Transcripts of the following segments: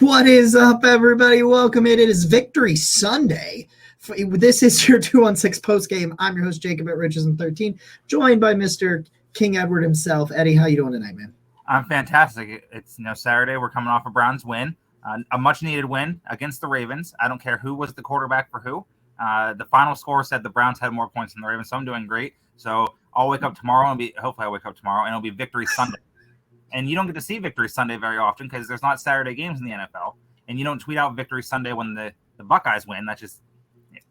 What is up, everybody? Welcome in. It is Victory Sunday. This is your 216 post game. I'm your host, Jacob at Richardson13, joined by Mr. King Edward himself. Eddie, how you doing tonight, man? I'm fantastic. It's Saturday. We're coming off a Browns win, a much-needed win against the Ravens. I don't care who was the quarterback for who. The final score said the Browns had more points than the Ravens, so I'm doing great. So I'll wake up tomorrow and hopefully I'll wake up tomorrow and it'll be Victory Sunday. And you don't get to see Victory Sunday very often because there's not Saturday games in the NFL, and you don't tweet out Victory Sunday when the Buckeyes win. That's just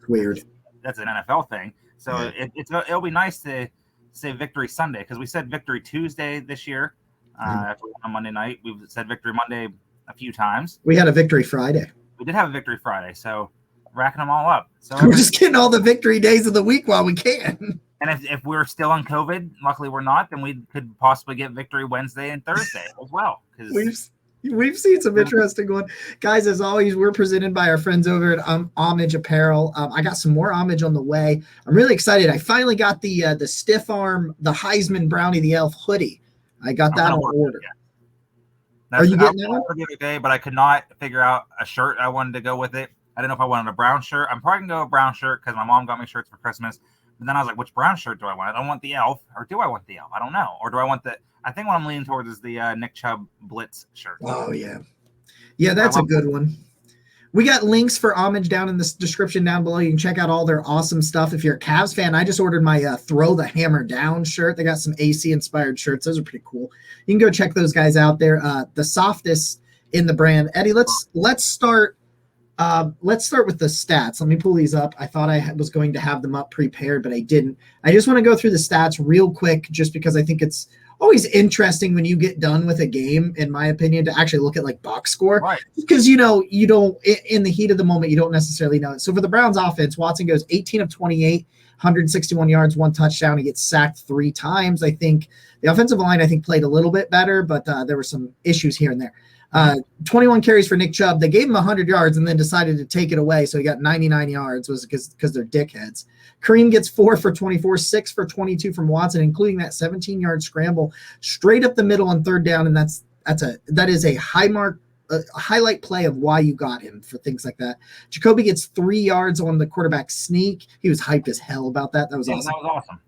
weird. That's an NFL thing. So yeah. It'll be nice to say Victory Sunday because we said Victory Tuesday this year. After on Monday night, we've said Victory Monday a few times. We had a Victory Friday. We did have a Victory Friday, so racking them all up. So we're just getting all the victory days of the week while we can. And if we're still on COVID, luckily we're not, then we could possibly get Victory Wednesday and Thursday as well. Because we've seen some interesting one. Guys, as always, we're presented by our friends over at Homage Apparel. I got some more Homage on the way. I'm really excited. I finally got the stiff arm, the Heisman Brownie the Elf hoodie. I got that on order. Are you getting that one? The other day, but I could not figure out a shirt I wanted to go with it. I didn't know if I wanted a brown shirt. I'm probably going to go a brown shirt because my mom got me shirts for Christmas. But then I was like, which brown shirt do I want? I don't want the elf, or do I want the elf? I don't know. Or do I want I think what I'm leaning towards is the Nick Chubb Blitz shirt. Oh, yeah. Yeah, that's a good one. We got links for Homage down in the description down below. You can check out all their awesome stuff. If you're a Cavs fan, I just ordered my Throw the Hammer Down shirt. They got some AC-inspired shirts. Those are pretty cool. You can go check those guys out there. The softest in the brand. Eddie, let's start. Let's start with the stats. Let me pull these up. I thought I was going to have them up prepared, but I didn't. I just want to go through the stats real quick just because I think it's always interesting when you get done with a game, in my opinion, to actually look at like box score. Right. Because, you don't, in the heat of the moment, you don't necessarily know it. So for the Browns offense, Watson goes 18 of 28, 161 yards, 1 touchdown. He gets sacked 3 times. I think the offensive line, played a little bit better, but there were some issues here and there. 21 carries for Nick Chubb. They gave him 100 yards and then decided to take it away. So he got 99 yards was because they're dickheads. Kareem gets 4 for 24, 6 for 22 from Watson, including that 17-yard scramble straight up the middle on third down. And that is a highlight play of why you got him for things like that. Jacoby gets 3 yards on the quarterback sneak. He was hyped as hell about that. That was awesome. That was awesome.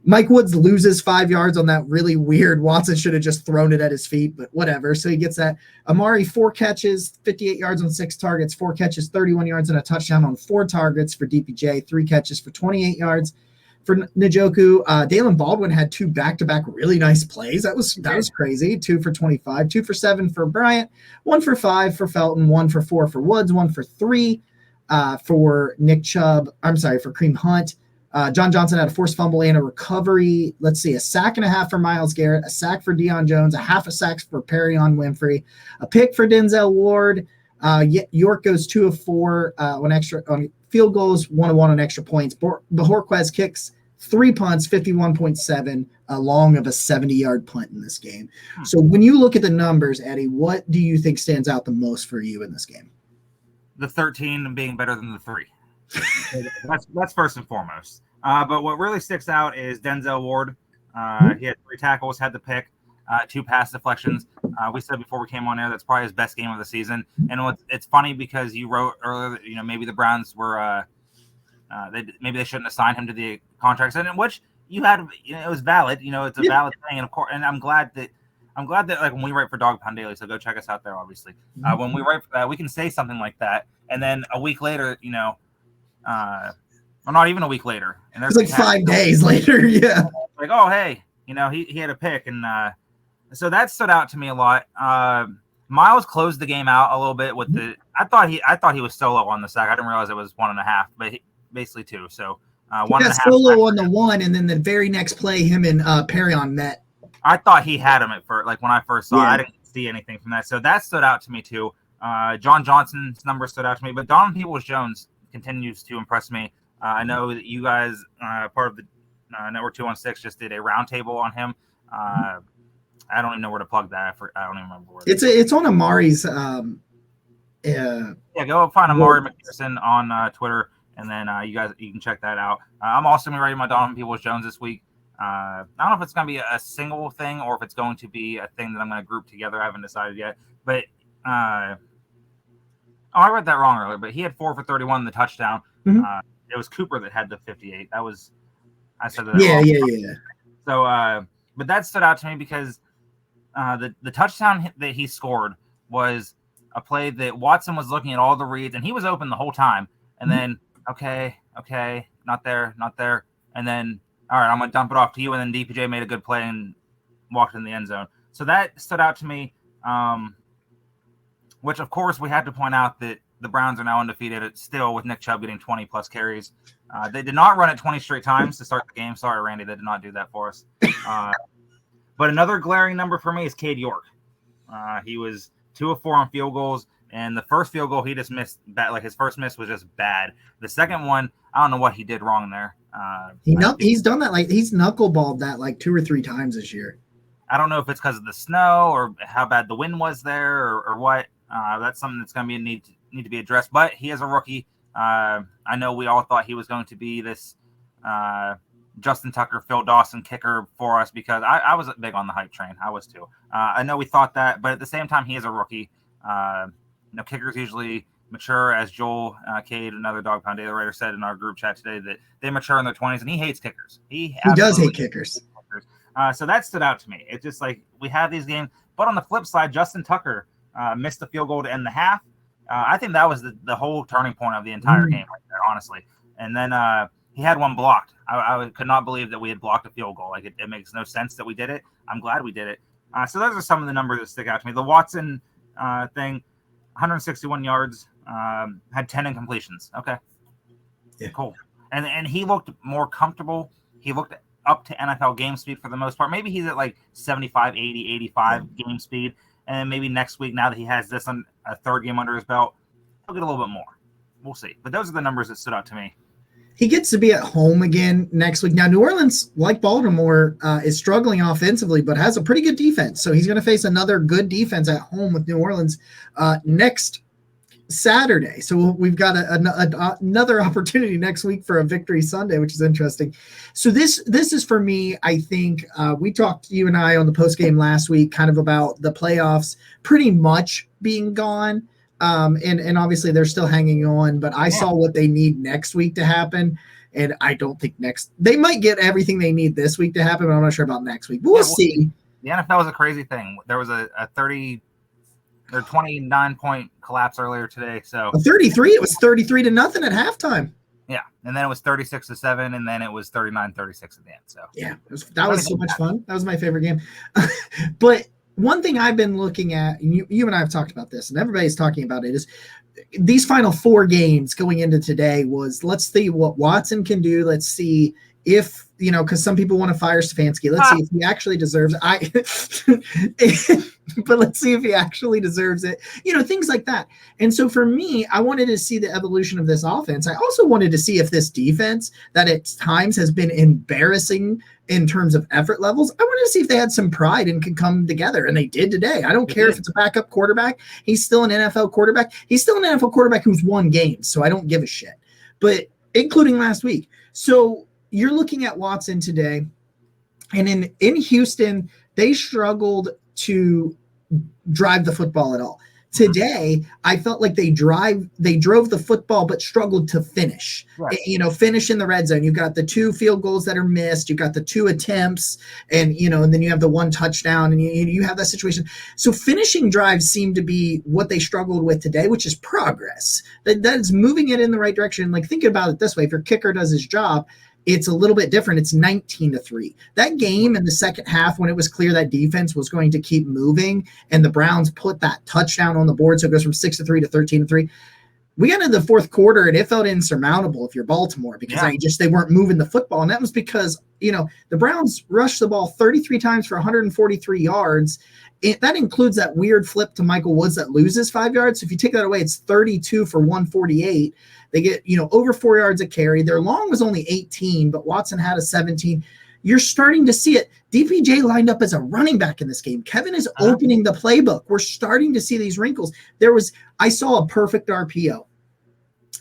Mike Woods loses 5 yards on that really weird. Watson should have just thrown it at his feet, but whatever. So he gets that. Amari, 4 catches, 58 yards on 6 targets, 4 catches, 31 yards and a touchdown on 4 targets for DPJ, 3 catches for 28 yards for Njoku. Dalen Baldwin had 2 back-to-back really nice plays. That was crazy. 2 for 25, 2 for 7 for Bryant, 1 for 5 for Felton, 1 for 4 for Woods, 1 for 3 for Nick Chubb. I'm sorry, for Kareem Hunt. John Johnson had a forced fumble and a recovery. Let's see, a sack and a half for Myles Garrett, a sack for Deion Jones, a half a sack for Perrion Winfrey, a pick for Denzel Ward. York goes 2 of 4 on field goals, 1 of 1 on extra points. Bajorquez kicks 3 punts, 51.7, long of a 70-yard punt in this game. So when you look at the numbers, Eddie, what do you think stands out the most for you in this game? The 13 being better than the 3. That's first and foremost. But what really sticks out is Denzel Ward. He had 3 tackles, had the pick, 2 pass deflections. We said before we came on air that's probably his best game of the season. And it's funny because you wrote earlier that maybe the Browns were maybe they shouldn't have signed him to the contract, and which you had. It was valid. It's a valid thing, and of course, and I'm glad that like when we write for Dog Pound Daily, so go check us out there. Obviously, when we write for that, we can say something like that, and then a week later, or not even a week later. And it's like 5 days later. Yeah. Like, oh, hey, he had a pick. And so that stood out to me a lot. Miles closed the game out a little bit with I thought he was solo on the sack. I didn't realize it was 1.5, but basically 2. So 1.5. Solo on the 1. And then the very next play, him and Perrion met. I thought he had him at first. Like when I first saw it, I didn't see anything from that. So that stood out to me too. John Johnson's number stood out to me, but Donovan Peoples-Jones continues to impress me. I know that you guys, part of the Network 216, just did a roundtable on him. I don't even know where to plug that. I don't even remember where. It's on Amari's. Go find Amari McPherson on Twitter, and then you can check that out. I'm also going to be writing my Donovan Peoples-Jones this week. I don't know if it's going to be a single thing or if it's going to be a thing that I'm going to group together. I haven't decided yet, but Oh, I read that wrong earlier, but he had 4 for 31 in the touchdown. Mhm. It was Cooper that had the 58. I said that Yeah, wrong. yeah. So, but that stood out to me because the touchdown that he scored was a play that Watson was looking at all the reads, and he was open the whole time. And then, okay, not there. And then, all right, I'm going to dump it off to you. And then DPJ made a good play and walked in the end zone. So that stood out to me, which, of course, we had to point out that the Browns are now undefeated still with Nick Chubb getting 20-plus carries. They did not run it 20 straight times to start the game. Sorry, Randy, they did not do that for us. But another glaring number for me is Cade York. He was 2 of 4 on field goals, and the first field goal he just missed. Like his first miss was just bad. The second one, I don't know what he did wrong there. He's done that, like he's knuckleballed that like 2 or 3 times this year. I don't know if it's because of the snow or how bad the wind was there or what. That's something that's going to need to be addressed. But he is a rookie. I know we all thought he was going to be this Justin Tucker, Phil Dawson kicker for us because I was big on the hype train. I was too. I know we thought that, but at the same time, he is a rookie. Kickers usually mature, as Joel Cade, another Dog Pound Daily writer, said in our group chat today, that they mature in their 20s, and he hates kickers. He does hate kickers. So that stood out to me. It's just like we have these games. But on the flip side, Justin Tucker missed the field goal to end the half. I think that was the whole turning point of the entire game right there, honestly. And then he had one blocked. I could not believe that we had blocked a field goal. Like it makes no sense that we did it. I'm glad we did it. So those are some of the numbers that stick out to me. The Watson thing, 161 yards, had 10 incompletions. Okay. Yeah. Cool. And he looked more comfortable. He looked up to NFL game speed for the most part. Maybe he's at like 75, 80, 85 game speed. And then maybe next week, now that he has this on a third game under his belt, he'll get a little bit more. We'll see. But those are the numbers that stood out to me. He gets to be at home again next week. Now, New Orleans, like Baltimore, is struggling offensively, but has a pretty good defense. So he's going to face another good defense at home with New Orleans next Saturday. So we've got another opportunity next week for a victory Sunday, which is interesting. So this is for me, I think we talked, you and I, on the post game last week, kind of about the playoffs pretty much being gone. And obviously they're still hanging on, but I saw what they need next week to happen. And I don't think they might get everything they need this week to happen, but I'm not sure about next week. But we'll see. The NFL was a crazy thing. There was a 29-point collapse earlier today. So 33, it was 33-0 at halftime. Yeah. And then it was 36-7, and then it was 39-36 at the end. So yeah, that was so much fun. That was my favorite game. But one thing I've been looking at, and you and I have talked about this, and everybody's talking about it, is these final 4 games going into today was, let's see what Watson can do. Let's see if, because some people want to fire Stefanski. Let's see if he actually deserves it. But let's see if he actually deserves it. Things like that. And so for me, I wanted to see the evolution of this offense. I also wanted to see if this defense that at times has been embarrassing in terms of effort levels, I wanted to see if they had some pride and could come together. And they did today. I don't care if it's a backup quarterback. He's still an NFL quarterback. He's still an NFL quarterback who's won games. So I don't give a shit. But including last week. So you're looking at Watson today. And in Houston, they struggled to drive the football at all. Today, I felt like they drove the football, but struggled to finish. Right. Finish in the red zone. You've got the 2 field goals that are missed. You've got the 2 attempts, and then you have the 1 touchdown, and you have that situation. So finishing drives seem to be what they struggled with today, which is progress. That is moving it in the right direction. Like, think about it this way: if your kicker does his job, it's a little bit different. It's 19-3. That game in the second half, when it was clear that defense was going to keep moving and the Browns put that touchdown on the board, so it goes from 6-3 to 13-3. We got into the fourth quarter and it felt insurmountable if you're Baltimore, because they weren't moving the football. And that was because, the Browns rushed the ball 33 times for 143 yards. That includes that weird flip to Michael Woods that loses 5 yards. So if you take that away, it's 32 for 148. They get, over 4 yards a carry. Their long was only 18, but Watson had a 17. You're starting to see it. DPJ lined up as a running back in this game. Kevin is opening the playbook. We're starting to see these wrinkles. I saw a perfect RPO,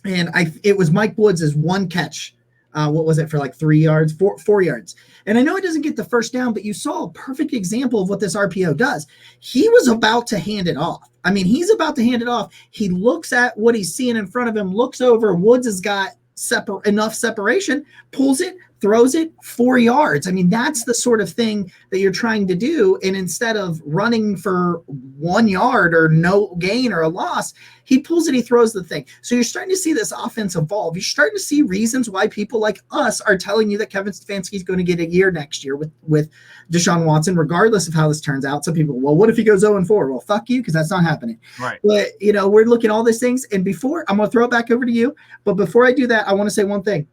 and it was Mike Woods' 1 catch What was it for like 3 yards, 4 yards? And I know it doesn't get the first down, but you saw a perfect example of what this RPO does. He was about to hand it off. I mean, he's about to hand it off. He looks at what he's seeing in front of him, looks over. Woods has got enough separation, pulls it, throws it 4 yards. I mean, that's the sort of thing that you're trying to do. And instead of running for 1 yard or no gain or a loss, he pulls it, he throws the thing. So you're starting to see this offense evolve. You're starting to see reasons why people like us are telling you that Kevin Stefanski is going to get a year next year with Deshaun Watson, regardless of how this turns out. Some people, well, what if he goes 0-4? Well, fuck you, because that's not happening. Right. But, we're looking at all these things. And before, I'm going to throw it back over to you. But before I do that, I want to say one thing.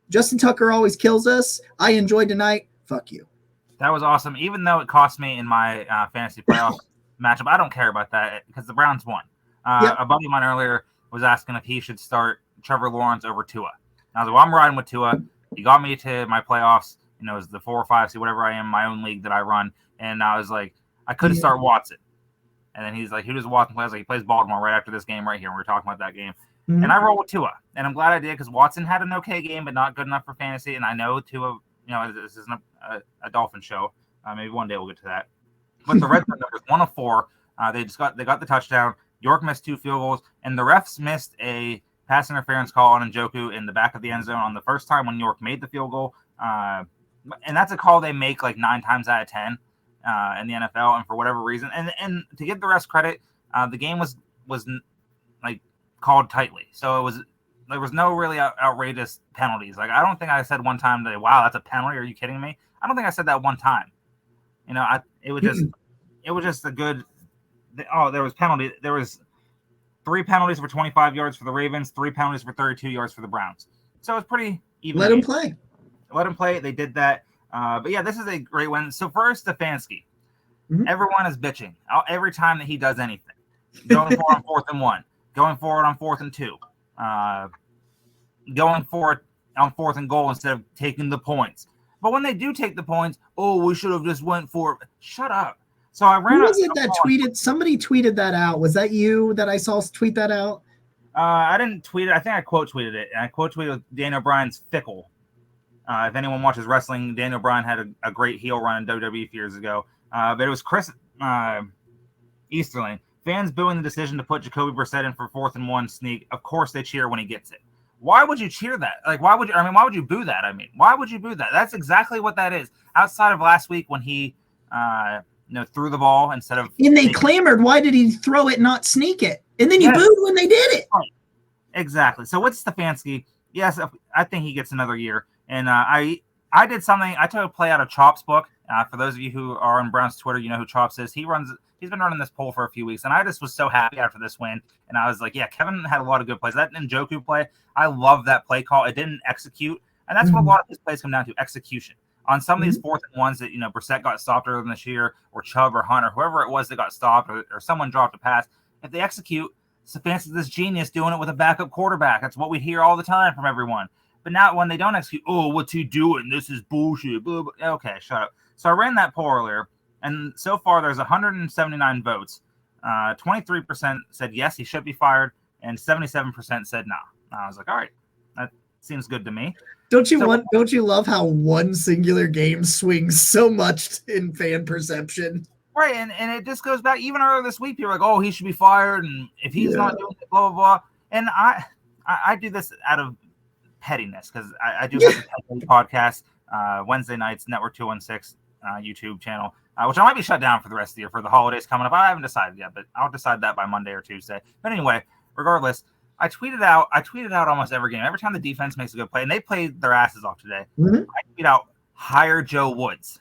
Justin Tucker always kills us. I enjoyed tonight. Fuck you. That was awesome. Even though it cost me in my fantasy playoff matchup, I don't care about that because the Browns won. A buddy of mine earlier was asking if he should start Trevor Lawrence over Tua. And I was like, well, I'm riding with Tua. He got me to my playoffs. It was the 4 or 5 seed, whatever I am, my own league that I run. And I was like, I couldn't start Watson. And then he's like, who does Watson play? I was like, he plays Baltimore right after this game right here. And we were talking about that game. Mm-hmm. And I rolled with Tua. And I'm glad I did because Watson had an okay game, but not good enough for fantasy. And I know Tua, this isn't a Dolphin show. Maybe one day we'll get to that. But the red zone numbers 1 of 4. They got the touchdown. York missed 2 field goals, and the refs missed a pass interference call on Njoku in the back of the end zone on the first time when York made the field goal. And that's a call they make like 9 times out of 10 in the NFL, and for whatever reason. And to give the refs credit, the game was like called tightly, so there was no really outrageous penalties. Like I don't think I said one time that wow, that's a penalty. Are you kidding me? I don't think I said that one time. It was just a good. There was penalty. There was 3 penalties for 25 yards for the Ravens, 3 penalties for 32 yards for the Browns. So it's pretty even. Let them play. Let them play. They did that. But yeah, this is a great win. So first, Stefanski. Mm-hmm. Everyone is bitching every time that he does anything. Going for it on 4th and 1. Going for it on 4th and 2. Going for it on 4th and goal instead of taking the points. But when they do take the points, we should have just went for it. Shut up. So I ran. Who was it that tweeted? Somebody tweeted that out. Was that you that I saw tweet that out? I didn't tweet it. I think I quote tweeted it. And I quote tweeted Daniel Bryan's fickle. If anyone watches wrestling, Daniel Bryan had a great heel run in WWE a few years ago. But it was Chris Easterling. Fans booing the decision to put Jacoby Brissett in for 4th and 1 sneak. Of course they cheer when he gets it. Why would you cheer that? Like, why would you boo that? Why would you boo that? That's exactly what that is. Outside of last week when he threw the ball instead of. And they clamored, why did he throw it, not sneak it? And then you booed when they did it. Exactly. So with Stefanski, yes, I think he gets another year. And I did something. I took a play out of Chop's book. For those of you who are on Brown's Twitter, you know who Chops is. He's been running this poll for a few weeks, and I just was so happy after this win. And I was like, yeah, Kevin had a lot of good plays. That Njoku play, I love that play call. It didn't execute, and that's what a lot of his plays come down to, execution. On some of these 4th and 1s that, Brissett got stopped earlier this year, or Chubb or Hunt or whoever it was that got stopped, or someone dropped a pass, if they execute, Stefanski's this genius doing it with a backup quarterback. That's what we hear all the time from everyone. But now when they don't execute, what's he doing? This is bullshit. Blah, blah. Okay, shut up. So I ran that poll earlier, and so far there's 179 votes. 23% said yes, he should be fired, and 77% said no. I was like, all right, that seems good to me. Don't you love how one singular game swings so much in fan perception? Right, and it just goes back. Even earlier this week, people were like, he should be fired, and if he's not doing it, blah, blah, blah. And I do this out of pettiness because I do have a podcast Wednesday nights, Network 216 YouTube channel, which I might be shut down for the rest of the year for the holidays coming up. I haven't decided yet, but I'll decide that by Monday or Tuesday. But anyway, regardless, I tweeted out almost every game. Every time the defense makes a good play, and they played their asses off today, I tweet out, hire Joe Woods.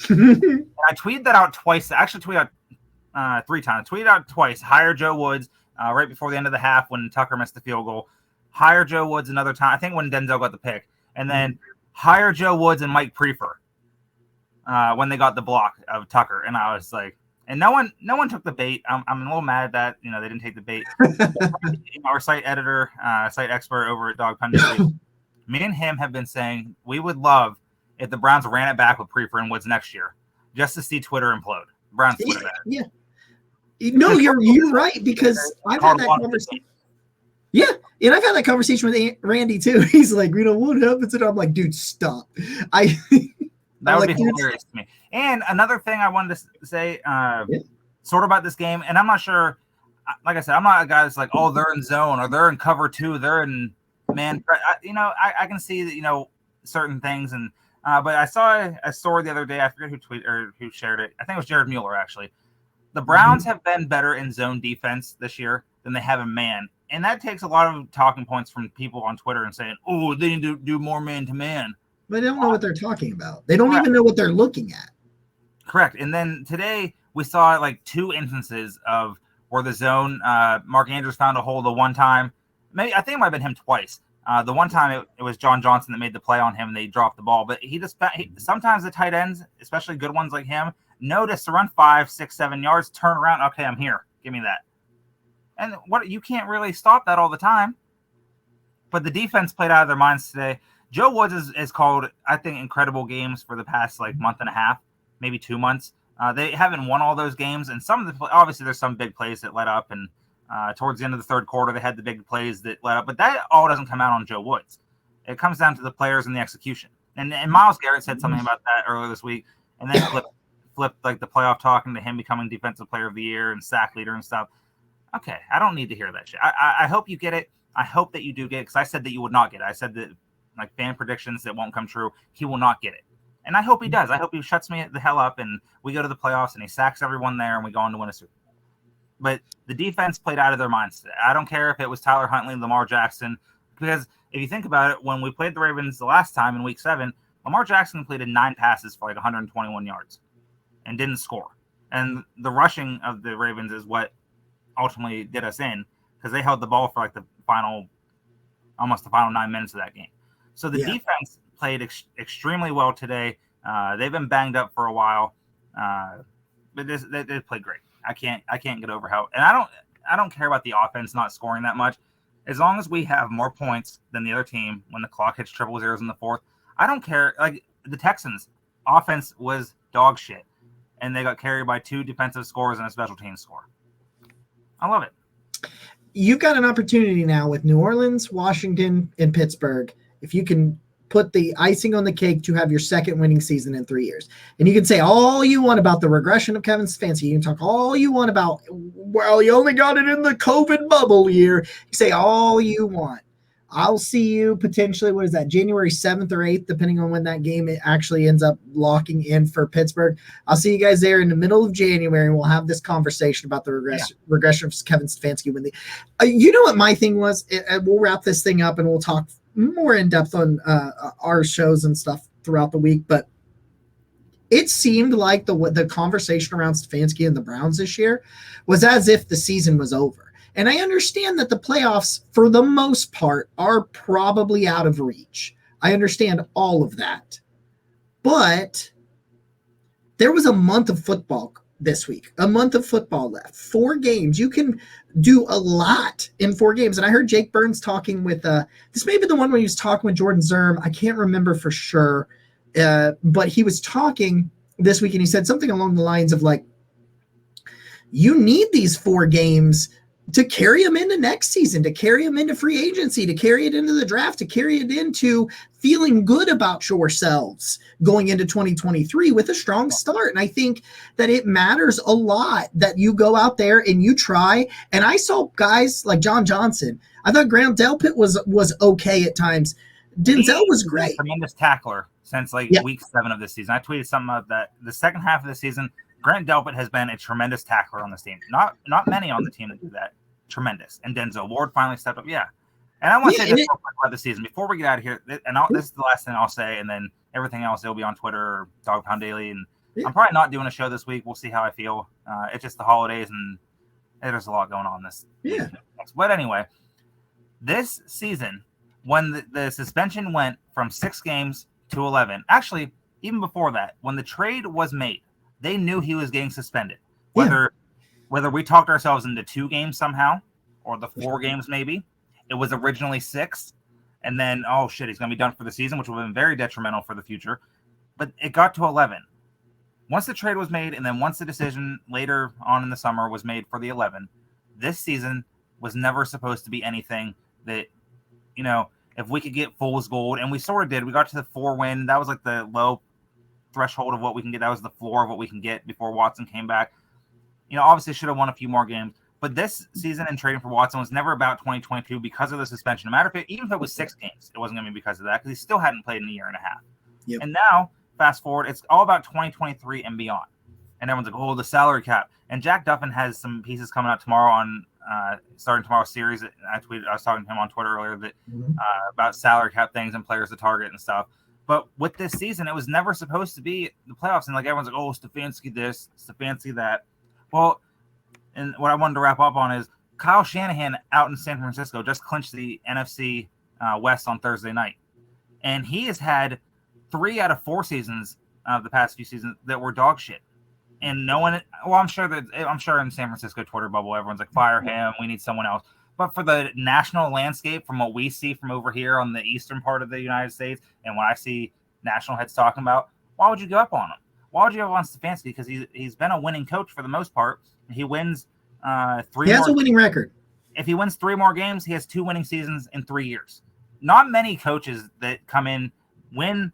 And I tweeted that out twice. I actually tweeted out 3 times. Tweeted out twice, hire Joe Woods right before the end of the half when Tucker missed the field goal. Hire Joe Woods another time. I think when Denzel got the pick. And then hire Joe Woods and Mike Prefer when they got the block of Tucker. And I was like, and no one took the bait. I'm a little mad that they didn't take the bait. Our site editor, site expert over at Dog Pundit, me and him have been saying we would love if the Browns ran it back with Prefer and Woods next year, just to see Twitter implode. Browns Twitter. Yeah. No, you're right, because I've had that conversation. Yeah, and I've had that conversation with Randy too. He's like, what happens? And I'm like, dude, stop. That I'm would like, be hilarious to me. And another thing I wanted to say, sort of about this game, and I'm not sure. Like I said, I'm not a guy that's like, oh, they're in zone or they're in cover 2, they're in man. I can see that certain things, and but I saw a story the other day. I forget who tweeted or who shared it. I think it was Jared Mueller actually. The Browns have been better in zone defense this year than they have in man. And that takes a lot of talking points from people on Twitter and saying, oh, they need to do more man-to-man. But they don't know what they're talking about. They don't even know what they're looking at. Correct. And then today we saw like 2 instances of where the zone, Mark Andrews found a hole the one time. Maybe I think it might have been him twice. The one time it was John Johnson that made the play on him and they dropped the ball. But sometimes the tight ends, especially good ones like him, notice to run 5, 6, 7 yards, turn around. Okay, I'm here. Give me that. And you can't really stop that all the time. But the defense played out of their minds today. Joe Woods has called, I think, incredible games for the past month and a half, maybe 2 months. They haven't won all those games, and obviously there's some big plays that led up, and towards the end of the third quarter they had the big plays that led up. But that all doesn't come out on Joe Woods. It comes down to the players and the execution. And Myles Garrett said something about that earlier this week, and then flipped like the playoff talking to him becoming defensive player of the year and sack leader and stuff. Okay, I don't need to hear that shit. I hope you get it. I hope that you do get it, because I said that you would not get it. I said that fan predictions that won't come true. He will not get it. And I hope he does. I hope he shuts me the hell up and we go to the playoffs and he sacks everyone there and we go on to win a Super Bowl. But the defense played out of their minds today. I don't care if it was Tyler Huntley, Lamar Jackson, because if you think about it, when we played the Ravens the last time in week 7, Lamar Jackson completed 9 passes for 121 yards and didn't score. And the rushing of the Ravens is what ultimately did us in, because they held the ball for almost the final 9 minutes of that game. So the defense played extremely well today. They've been banged up for a while, but they played great. I can't get over how, and I don't care about the offense not scoring that much, as long as we have more points than the other team when the clock hits triple zeros in the fourth. I don't care. Like the Texans' offense was dog shit, and they got carried by 2 defensive scores and a special team score. I love it. You've got an opportunity now with New Orleans, Washington, and Pittsburgh. If you can put the icing on the cake to have your second winning season in 3 years. And you can say all you want about the regression of Kevin Stefanski. You can talk all you want about, well, you only got it in the COVID bubble year. You say all you want. I'll see you potentially, what is that, January 7th or 8th, depending on when that game it actually ends up locking in for Pittsburgh. I'll see you guys there in the middle of January, and we'll have this conversation about the regression of Kevin Stefanski. When you know what my thing was? We'll wrap this thing up, and we'll talk more in depth on our shows and stuff throughout the week. But it seemed like the conversation around Stefanski and the Browns this year was as if the season was over. And I understand that the playoffs, for the most part, are probably out of reach. I understand all of that. But there was a month of football this week, a month of football left, 4 games. You can do a lot in 4 games. And I heard Jake Burns talking with, this may be the one where he was talking with Jordan Zerm. I can't remember for sure. But he was talking this week and he said something along the lines of like, you need these 4 games to carry them into next season, to carry them into free agency, to carry it into the draft, to carry it into feeling good about yourselves going into 2023 with a strong start. And I think that it matters a lot that you go out there and you try. And I saw guys like John Johnson. I thought Grant Delpit was okay at times. Denzel was great. Tremendous tackler since week 7 of this season. I tweeted something about that. The second half of the season, Grant Delpit has been a tremendous tackler on this team. Not many on the team that do that. Tremendous. And Denzel Ward finally stepped up. Yeah. And I want to say this about the season before we get out of here. And this is the last thing I'll say. And then everything else, it'll be on Twitter or Dog Pound Daily. And I'm probably not doing a show this week. We'll see how I feel. It's just the holidays and there's a lot going on this. Yeah. But anyway, this season, when the suspension went from 6 games to 11, actually, even before that, when the trade was made, they knew he was getting suspended. Whether we talked ourselves into 2 games somehow, or the 4 games maybe, it was originally 6, and then, oh shit, he's going to be done for the season, which would have been very detrimental for the future. But it got to 11. Once the trade was made, and then once the decision later on in the summer was made for the 11, this season was never supposed to be anything that, if we could get fool's gold, and we sort of did. We got to the 4-win. That was like the low threshold of what we can get. That was the floor of what we can get before Watson came back. Obviously should have won a few more games. But this season and trading for Watson was never about 2022 because of the suspension. No matter even if it was 6 games, it wasn't going to be because of that, because he still hadn't played in a year and a half. Yep. And now, fast forward, it's all about 2023 and beyond. And everyone's like, oh, the salary cap. And Jack Duffin has some pieces coming out tomorrow on starting tomorrow's series. I was talking to him on Twitter earlier that about salary cap things and players to target and stuff. But with this season, it was never supposed to be the playoffs. And like everyone's like, oh, Stefanski this, Stefanski that. Well, and what I wanted to wrap up on is Kyle Shanahan out in San Francisco just clinched the NFC West on Thursday night. And he has had 3 out of 4 seasons of the past few seasons that were dog shit. And no one, I'm sure in San Francisco Twitter bubble, everyone's like, fire him, we need someone else. But for the national landscape, from what we see from over here on the eastern part of the United States, and when I see national heads talking about, why would you give up on him? Why would you give up on Stefanski? Because he's been a winning coach for the most part. He wins 3 He has a winning record. If he wins 3 more games, he has 2 winning seasons in 3 years. Not many coaches that come in, win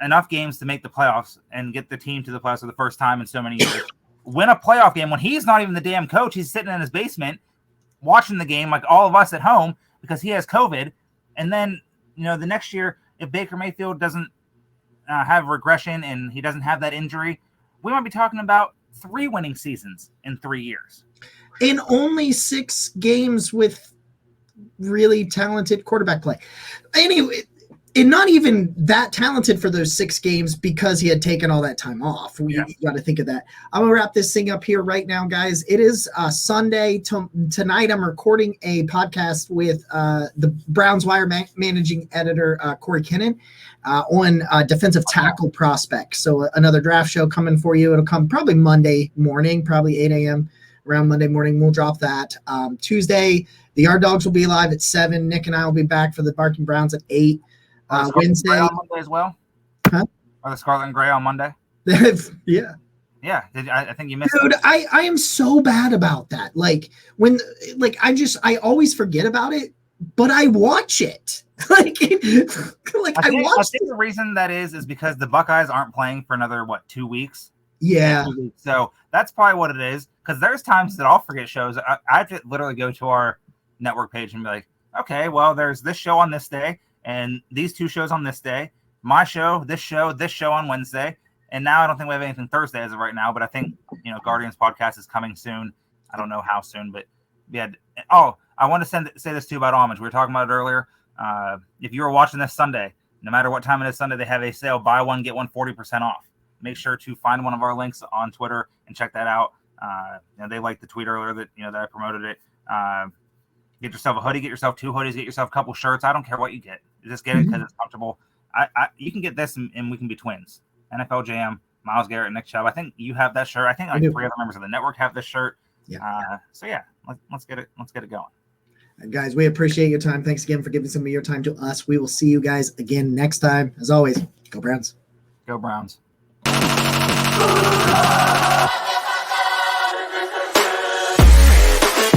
enough games to make the playoffs and get the team to the playoffs for the first time in so many years, win a playoff game when he's not even the damn coach. He's sitting in his basement watching the game like all of us at home because he has COVID. And then, the next year, if Baker Mayfield doesn't have regression and he doesn't have that injury, we might be talking about 3 winning seasons in 3 years. In only 6 games with really talented quarterback play. Anyway, and not even that talented for those 6 games because he had taken all that time off. We got to think of that. I'm going to wrap this thing up here right now, guys. It is Sunday. Tonight I'm recording a podcast with the Browns Wire managing editor, Corey Kinnan, on defensive tackle prospects. So another draft show coming for you. It'll come probably Monday morning, probably 8 a.m. around Monday morning. We'll drop that. Tuesday, the Yard Dogs will be live at 7. Nick and I will be back for the Barking Browns at 8. Wednesday on Monday as well. Huh? Or the Scarlet and Gray on Monday. Yeah. Yeah. I think you missed Dude, it. I am so bad about that. I always forget about it, but I watch it. I watch think the reason that is because the Buckeyes aren't playing for another 2 weeks. Yeah. So that's probably what it is. Because there's times that I'll forget shows. I have to literally go to our network page and be like, okay, well, there's this show on this day. And these 2 shows on this day, my show, this show on Wednesday. And now I don't think we have anything Thursday as of right now, but I think, Guardians podcast is coming soon. I don't know how soon, but I want to say this too about Homage. We were talking about it earlier. If you were watching this Sunday, no matter what time it is Sunday, they have a sale, buy one, get one 40% off. Make sure to find one of our links on Twitter and check that out. They liked the tweet earlier that, that I promoted it. Get yourself a hoodie, get yourself 2 hoodies, get yourself a couple shirts. I don't care what you get. Just get it because it's comfortable. You can get this and we can be twins. NFL Jam, Myles Garrett, Nick Chubb. I think you have that shirt. I think 3 other members of the network have this shirt. Yeah. Let's get it going. And guys, we appreciate your time. Thanks again for giving some of your time to us. We will see you guys again next time. As always, go Browns. Go Browns.